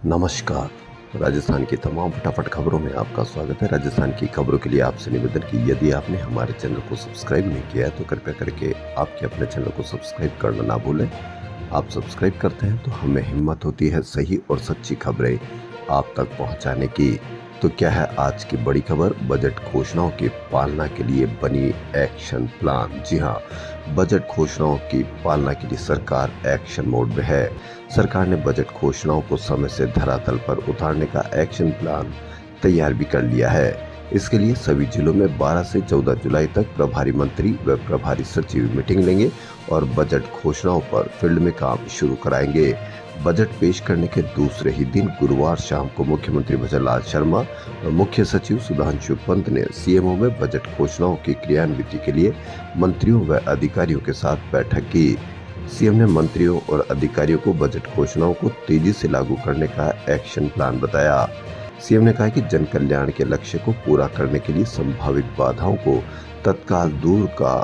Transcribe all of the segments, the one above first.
नमस्कार। राजस्थान की तमाम फटाफट खबरों में आपका स्वागत है। राजस्थान की खबरों के लिए आपसे निवेदन कि यदि आपने हमारे चैनल को सब्सक्राइब नहीं किया है तो कृपया करके आपके अपने चैनल को सब्सक्राइब करना ना भूलें। आप सब्सक्राइब करते हैं तो हमें हिम्मत होती है सही और सच्ची खबरें आप तक पहुंचाने की। तो क्या है आज की बड़ी खबर? बजट घोषणाओं की पालना के लिए बनी एक्शन प्लान। जी हाँ, बजट घोषणाओं की पालना के लिए सरकार एक्शन मोड में है। सरकार ने बजट घोषणाओं को समय से धरातल पर उतारने का एक्शन प्लान तैयार भी कर लिया है। इसके लिए सभी जिलों में 12 से 14 जुलाई तक प्रभारी मंत्री व प्रभारी सचिव मीटिंग लेंगे और बजट घोषणाओं पर फील्ड में काम शुरू कराएंगे। बजट पेश करने के दूसरे ही दिन गुरुवार शाम को मुख्यमंत्री भजनलाल शर्मा और मुख्य सचिव सुधांशु पंत ने सीएमओ में बजट घोषणाओं की क्रियान्विति के लिए मंत्रियों व अधिकारियों के साथ बैठक की। सीएम ने मंत्रियों और अधिकारियों को बजट घोषणाओं को तेजी से लागू करने का एक्शन प्लान बताया। सीएम ने कहा कि जन कल्याण के लक्ष्य को पूरा करने के लिए संभावित बाधाओं को तत्काल दूर का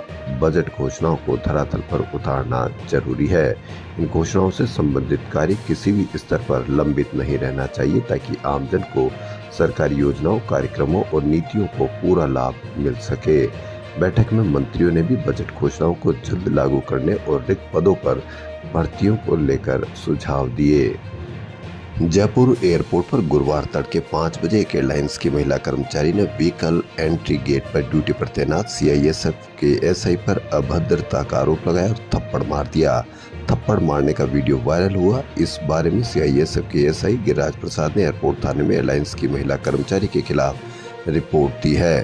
बजट घोषणाओं को धरातल पर उतारना जरूरी है। इन घोषणाओं से संबंधित कार्य किसी भी स्तर पर लंबित नहीं रहना चाहिए ताकि आमजन को सरकारी योजनाओं, कार्यक्रमों और नीतियों को पूरा लाभ मिल सके। बैठक में मंत्रियों ने भी बजट घोषणाओं को जल्द लागू करने और रिक्त पदों पर भर्तियों को लेकर सुझाव दिए। जयपुर एयरपोर्ट पर गुरुवार तड़के 5 बजे एक एयरलाइंस की महिला कर्मचारी ने व्हीकल एंट्री गेट पर ड्यूटी पर तैनात सीआईएसएफ के एसआई पर अभद्रता का आरोप लगाया और थप्पड़ मार दिया। थप्पड़ मारने का वीडियो वायरल हुआ। इस बारे में सीआईएसएफ के एसआई गिरिराज प्रसाद ने एयरपोर्ट थाने में एयरलाइंस की महिला कर्मचारी के खिलाफ रिपोर्ट दी है।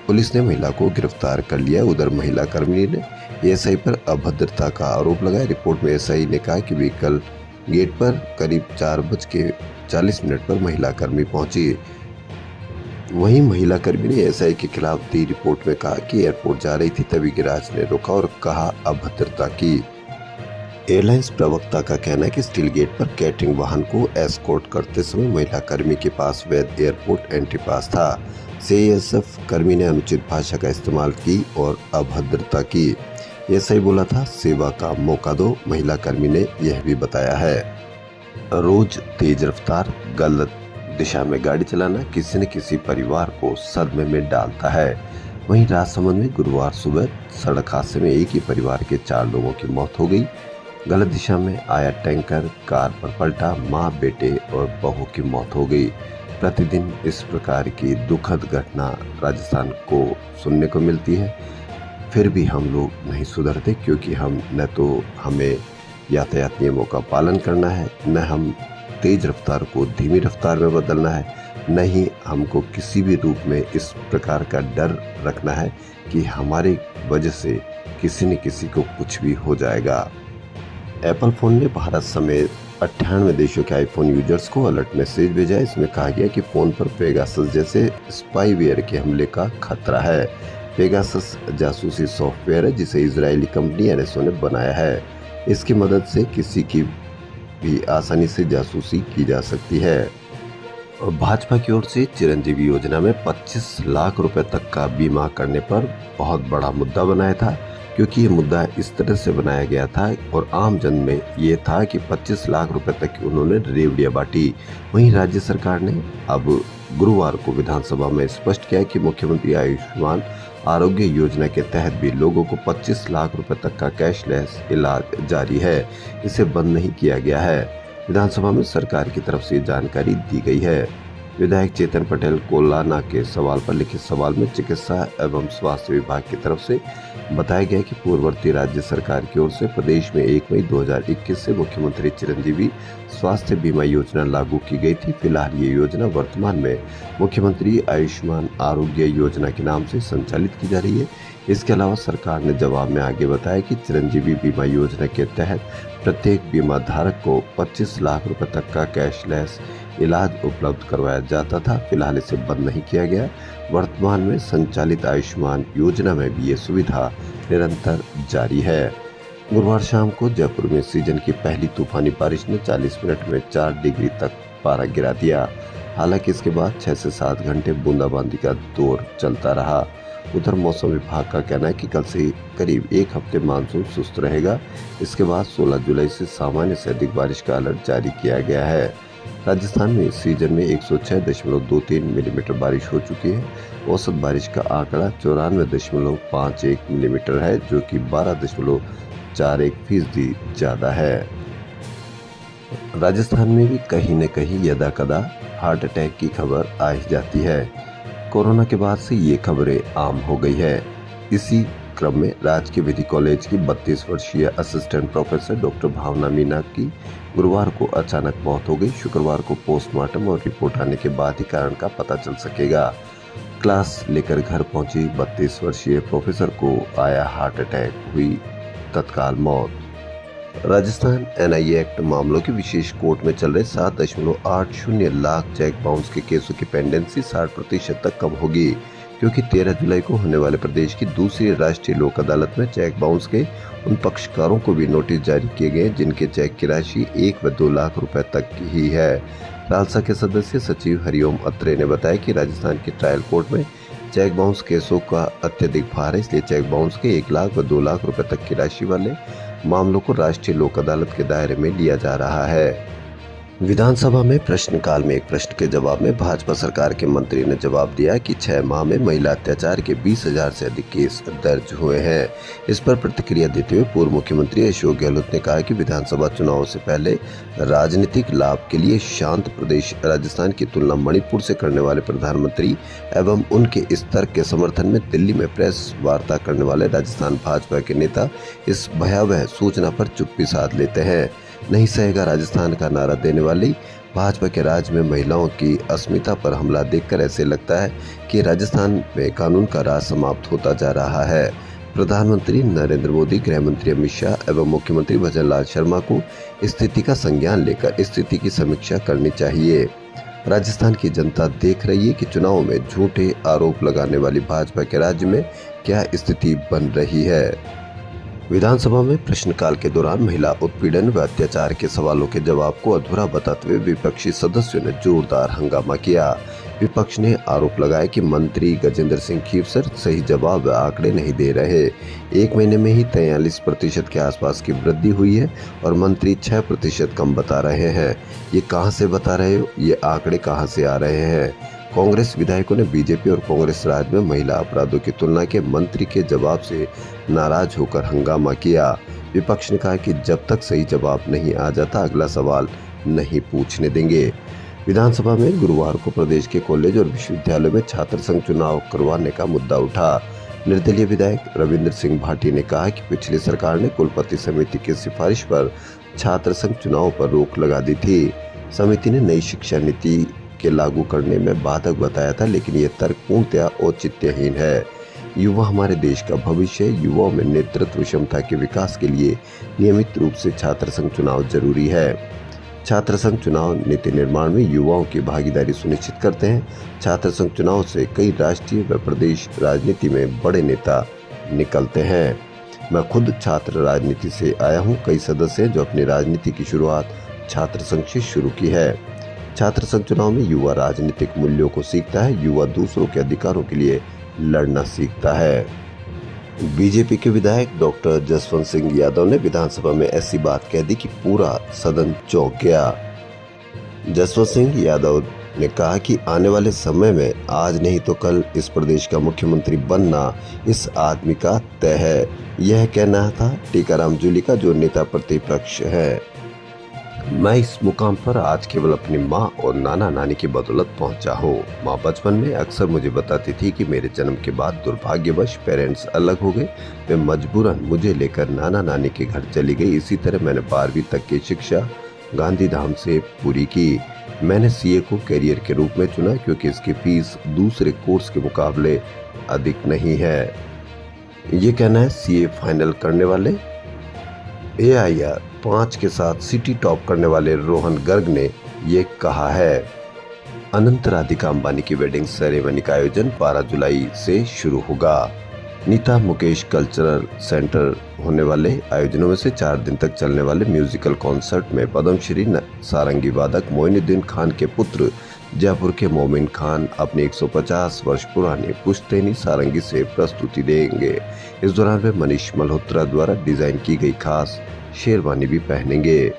पुलिस ने महिला को गिरफ्तार कर लिया। उधर महिला कर्मी ने एसआई पर अभद्रता का आरोप लगाया। रिपोर्ट में एसआई ने कहा कि व्हीकल गेट पर करीब 4:40 पर महिला कर्मी पहुंची। वहीं महिला कर्मी ने एसआई के खिलाफ दी रिपोर्ट में कहा कि एयरपोर्ट जा रही थी, तभी गिरिराज ने रोका और कहा अभद्रता की। एयरलाइंस प्रवक्ता का कहना है कि स्टील गेट पर कैटरिंग वाहन को एस्कॉर्ट करते समय महिला कर्मी के पास वैध एयरपोर्ट एंट्री पास था। सीआईएसएफ कर्मी ने अनुचित भाषा का इस्तेमाल की और अभद्रता की। ये सही बोला था, सेवा का मौका दो, महिला कर्मी ने यह भी बताया है। रोज तेज रफ्तार, गलत दिशा में गाड़ी चलाना किसी न किसी परिवार को सदमे में डालता है। वहीं राजसमंद में गुरुवार सुबह सड़क हादसे में एक ही परिवार के 4 लोगों की मौत हो गई। गलत दिशा में आया टैंकर कार पर पलटा, मां, बेटे और बहू की मौत हो गई। प्रतिदिन इस प्रकार की दुखद घटना राजस्थान को सुनने को मिलती है। फिर भी हम लोग नहीं सुधरते, क्योंकि न तो हमें यातायात नियमों का पालन करना है, न हम तेज रफ्तार को धीमी रफ्तार में बदलना है, न ही हमको किसी भी रूप में इस प्रकार का डर रखना है कि हमारी वजह से किसी न किसी को कुछ भी हो जाएगा। एप्पल फ़ोन ने भारत समेत 98 देशों के आईफोन यूजर्स को अलर्ट मैसेज भेजा है। इसमें कहा गया कि फ़ोन पर पेगासस जैसे स्पाईवेयर के हमले का खतरा है। पेगासस जासूसी सॉफ्टवेयर है जिसे इजरायली कंपनी एनएसओ ने बनाया है। इसकी मदद से किसी की भी आसानी से जासूसी की जा सकती है। और भाजपा की ओर से चिरंजीवी योजना में 25 लाख रुपए तक का बीमा करने पर बहुत बड़ा मुद्दा बनाया था, क्योंकि ये मुद्दा इस तरह से बनाया गया था और आम जन में ये था कि 25 लाख रुपए तक की उन्होंने रेवड़ियां बांटी। वहीं राज्य सरकार ने अब गुरुवार को विधानसभा में स्पष्ट किया कि मुख्यमंत्री आयुष्मान आरोग्य योजना के तहत भी लोगों को 25 लाख रुपए तक का कैशलेस इलाज जारी है। इसे बंद नहीं किया गया है। विधानसभा में सरकार की तरफ से जानकारी दी गई है। विधायक चेतन पटेल कोलाना के सवाल पर लिखित सवाल में चिकित्सा एवं स्वास्थ्य विभाग की तरफ से बताया गया कि पूर्ववर्ती राज्य सरकार की ओर से प्रदेश में 1 मई 2021 से मुख्यमंत्री चिरंजीवी स्वास्थ्य बीमा योजना लागू की गई थी। फिलहाल ये योजना वर्तमान में मुख्यमंत्री आयुष्मान आरोग्य योजना के नाम से संचालित की जा रही है। इसके अलावा सरकार ने जवाब में आगे बताया कि चिरंजीवी बीमा योजना के तहत प्रत्येक बीमा धारक को 25 लाख रुपए तक का कैशलेस इलाज उपलब्ध करवाया जाता था। फिलहाल इसे बंद नहीं किया गया। वर्तमान में संचालित आयुष्मान योजना में भी ये सुविधा निरंतर जारी है। गुरुवार शाम को जयपुर में सीजन की पहली तूफानी बारिश ने 40 मिनट में 4 डिग्री तक पारा गिरा दिया। हालांकि इसके बाद 6 से 7 घंटे बूंदाबांदी का दौर चलता रहा। उधर मौसम विभाग का कहना है कि कल से करीब 1 हफ्ते मानसून सुस्त रहेगा। इसके बाद 16 जुलाई से सामान्य से अधिक बारिश का अलर्ट जारी किया गया है। राजस्थान में इस सीजन में 106.23 मिलीमीटर बारिश हो चुकी है। औसत बारिश का आंकड़ा 94.51 मिलीमीटर है, जो कि 12.41% ज़्यादा है। राजस्थान में भी कहीं न कहीं यदाकदा हार्ट अटैक की खबर आ ही जाती है। कोरोना के बाद से ये खबरें आम हो गई है। इसी क्रम में राजकीय विधि कॉलेज की 32 वर्षीय असिस्टेंट प्रोफेसर डॉक्टर भावना मीना की गुरुवार को अचानक मौत हो गई। शुक्रवार को पोस्टमार्टम और रिपोर्ट आने के बाद ही कारण का पता चल सकेगा। क्लास लेकर घर पहुंची 32 वर्षीय प्रोफेसर को आया हार्ट अटैक, हुई तत्काल मौत। राजस्थान एनआईए एक्ट मामलों की विशेष कोर्ट में चल रहे 7.80 लाख चेक बाउंस के केसों की पेंडेंसी 60% तक कम होगी, क्योंकि 13 जुलाई को होने वाले प्रदेश की दूसरी राष्ट्रीय लोक अदालत में चेक बाउंस के उन पक्षकारों को भी नोटिस जारी किए गए जिनके चेक की राशि 1 व 2 लाख रुपए तक की ही है। रालसा के सदस्य सचिव हरिओम अत्रे ने बताया कि राजस्थान की ट्रायल कोर्ट में चेक बाउंस केसों का अत्यधिक भार है, इसलिए चेक बाउंस के 1 लाख व 2 लाख रुपए तक की राशि वाले मामलों को राष्ट्रीय लोक अदालत के दायरे में लिया जा रहा है। विधानसभा में प्रश्नकाल में एक प्रश्न के जवाब में भाजपा सरकार के मंत्री ने जवाब दिया कि 6 माह में महिला अत्याचार के 20,000 से अधिक केस दर्ज हुए हैं। इस पर प्रतिक्रिया देते हुए पूर्व मुख्यमंत्री अशोक गहलोत ने कहा कि विधानसभा चुनाव से पहले राजनीतिक लाभ के लिए शांत प्रदेश राजस्थान की तुलना मणिपुर से करने वाले प्रधानमंत्री एवं उनके इस तर्क के समर्थन में दिल्ली में प्रेस वार्ता करने वाले राजस्थान भाजपा के नेता इस भयावह सूचना पर चुप्पी साध लेते हैं। नहीं सहेगा राजस्थान का नारा देने वाली भाजपा के राज में महिलाओं की अस्मिता पर हमला देखकर ऐसे लगता है कि राजस्थान में कानून का राज समाप्त होता जा रहा है। प्रधानमंत्री नरेंद्र मोदी, गृह मंत्री अमित शाह एवं मुख्यमंत्री भजनलाल शर्मा को स्थिति का संज्ञान लेकर स्थिति की समीक्षा करनी चाहिए। राजस्थान की जनता देख रही है कि चुनाव में झूठे आरोप लगाने वाली भाजपा के राज्य में क्या स्थिति बन रही है। विधानसभा में प्रश्नकाल के दौरान महिला उत्पीड़न व अत्याचार के सवालों के जवाब को अधूरा बताते हुए विपक्षी सदस्यों ने जोरदार हंगामा किया। विपक्ष ने आरोप लगाया कि मंत्री गजेंद्र सिंह खीवसर सही जवाब व आंकड़े नहीं दे रहे। 1 महीने में ही 43% के आसपास की वृद्धि हुई है और मंत्री 6% कम बता रहे हैं। ये कहां से बता रहे हो? ये आंकड़े कहां से आ रहे हैं? कांग्रेस विधायकों ने बीजेपी और कांग्रेस राज में महिला अपराधों की तुलना के मंत्री के जवाब से नाराज होकर हंगामा किया। विपक्ष ने कहा कि जब तक सही जवाब नहीं आ जाता अगला सवाल नहीं पूछने देंगे। विधानसभा में गुरुवार को प्रदेश के कॉलेज और विश्वविद्यालय में छात्र संघ चुनाव करवाने का मुद्दा उठा। निर्दलीय विधायक रविंद्र सिंह भाटी ने कहा कि पिछली सरकार ने कुलपति समिति की सिफारिश पर छात्र संघ चुनाव पर रोक लगा दी थी। समिति ने नई शिक्षा नीति के लागू करने में बाधक बताया था, लेकिन ये तर्क पूर्णतया औचित्यहीन है। युवा हमारे देश का भविष्य है। युवाओं में नेतृत्व क्षमता के विकास के लिए नियमित रूप से छात्र संघ चुनाव जरूरी है। छात्र संघ चुनाव नीति निर्माण में युवाओं की भागीदारी सुनिश्चित करते हैं। छात्र संघ चुनाव से कई राष्ट्रीय व प्रदेश राजनीति में बड़े नेता निकलते हैं। मैं खुद छात्र राजनीति से आया हूँ। कई सदस्य जो अपनी राजनीति की शुरुआत छात्र संघ से शुरू की है। छात्र संघ चुनाव में युवा राजनीतिक मूल्यों को सीखता है। युवा दूसरों के अधिकारों के लिए लड़ना सीखता है। बीजेपी के विधायक डॉक्टर जसवंत सिंह यादव ने विधानसभा में ऐसी बात कह दी कि पूरा सदन चौंक गया। जसवंत सिंह यादव ने कहा कि आने वाले समय में आज नहीं तो कल इस प्रदेश का मुख्यमंत्री बनना इस आदमी का तय है। यह कहना था टीकाराम जूली का, जो नेता प्रतिपक्ष है। मैं इस मुकाम पर आज केवल अपनी माँ और नाना नानी की बदौलत पहुंचा हूँ। माँ बचपन में अक्सर मुझे बताती थी कि मेरे जन्म के बाद दुर्भाग्यवश पेरेंट्स अलग हो गए। वे मजबूरन मुझे लेकर नाना नानी के घर चली गई। इसी तरह मैंने 12वीं तक की शिक्षा गांधीधाम से पूरी की। मैंने सीए को करियर के रूप में चुना क्योंकि इसकी फीस दूसरे कोर्स के मुकाबले अधिक नहीं है। ये कहना है सीए फाइनल करने वाले AIR 5 के साथ सिटी टॉप करने वाले रोहन गर्ग ने ये कहा है। अनंत राधिका अंबानी की वेडिंग सेरेमनी का आयोजन 12 जुलाई से शुरू होगा। नीता मुकेश कल्चरल सेंटर होने वाले आयोजनों में से 4 दिन तक चलने वाले म्यूजिकल कॉन्सर्ट में पद्मश्री सारंगी वादक मोइनुद्दीन खान के पुत्र जयपुर के मोमिन खान अपनी 150 वर्ष पुरानी पुश्तैनी सारंगी से प्रस्तुति देंगे। इस दौरान वे मनीष मल्होत्रा द्वारा डिजाइन की गई खास शेरवानी भी पहनेंगे।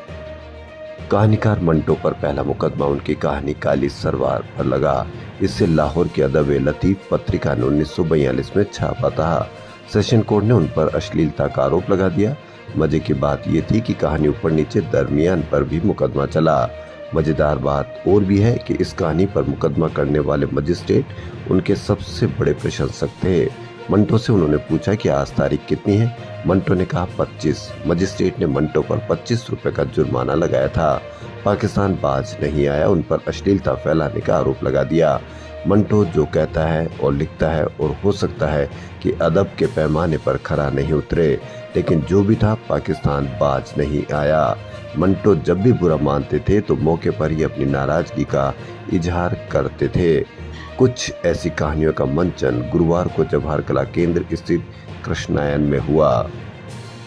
कहानीकार मंटो पर पहला मुकदमा उनकी कहानी काली सरवार पर लगा। इससे लाहौर की अदब लतीफ पत्रिका ने 1942 में छापा था। सेशन कोर्ट ने उन पर अश्लीलता का आरोप लगा दिया। मजे की बात यह थी कि कहानी ऊपर नीचे दरमियान पर भी मुकदमा चला। मजेदार बात और भी है कि इस कहानी पर मुकदमा करने वाले मजिस्ट्रेट उनके सबसे बड़े प्रशंसक थे। मंटो से उन्होंने पूछा कि आज तारीख कितनी है। मंटो ने कहा 25। मजिस्ट्रेट ने मंटो पर 25 रुपए का जुर्माना लगाया था। पाकिस्तान बाज नहीं आया, उन पर अश्लीलता फैलाने का आरोप लगा दिया। मंटो जो कहता है और लिखता है, और हो सकता है कि अदब के पैमाने पर खरा नहीं उतरे, लेकिन जो भी था पाकिस्तान बाज नहीं आया। मंटो जब भी बुरा मानते थे तो मौके पर ही अपनी नाराजगी का इजहार करते थे। कुछ ऐसी कहानियों का मंचन गुरुवार को जवाहर कला केंद्र स्थित कृष्णायन में हुआ।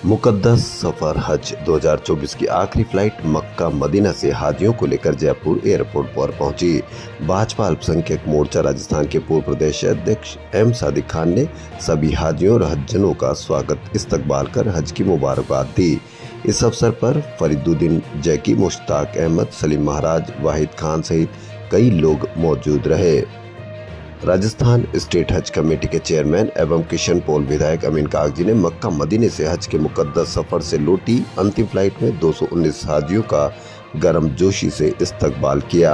मुकद्दस सफर हज 2024 की आखिरी फ्लाइट मक्का मदीना से हाजियों को लेकर जयपुर एयरपोर्ट पर पहुंची। भाजपा अल्पसंख्यक मोर्चा राजस्थान के पूर्व प्रदेश अध्यक्ष एम सादिक खान ने सभी हाजियों और हज्जनों का स्वागत इस्तकबाल कर हज की मुबारकबाद दी। इस अवसर पर फरीदुद्दीन जैकी, मुश्ताक अहमद, सलीम महाराज, वाहिद खान सहित कई लोग मौजूद रहे। राजस्थान स्टेट हज कमेटी के चेयरमैन एवं किशन पोल विधायक अमीन कागजी ने मक्का मदीने से हज के मुकद्दस सफर से लौटी अंतिम फ्लाइट में 219 हाजियों का गर्मजोशी से इस्तकबाल किया।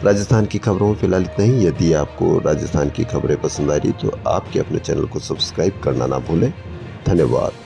राजस्थान की खबरों में फिलहाल इतना ही। यदि आपको राजस्थान की खबरें पसंद आ रही तो आपके अपने चैनल को सब्सक्राइब करना ना भूलें। धन्यवाद।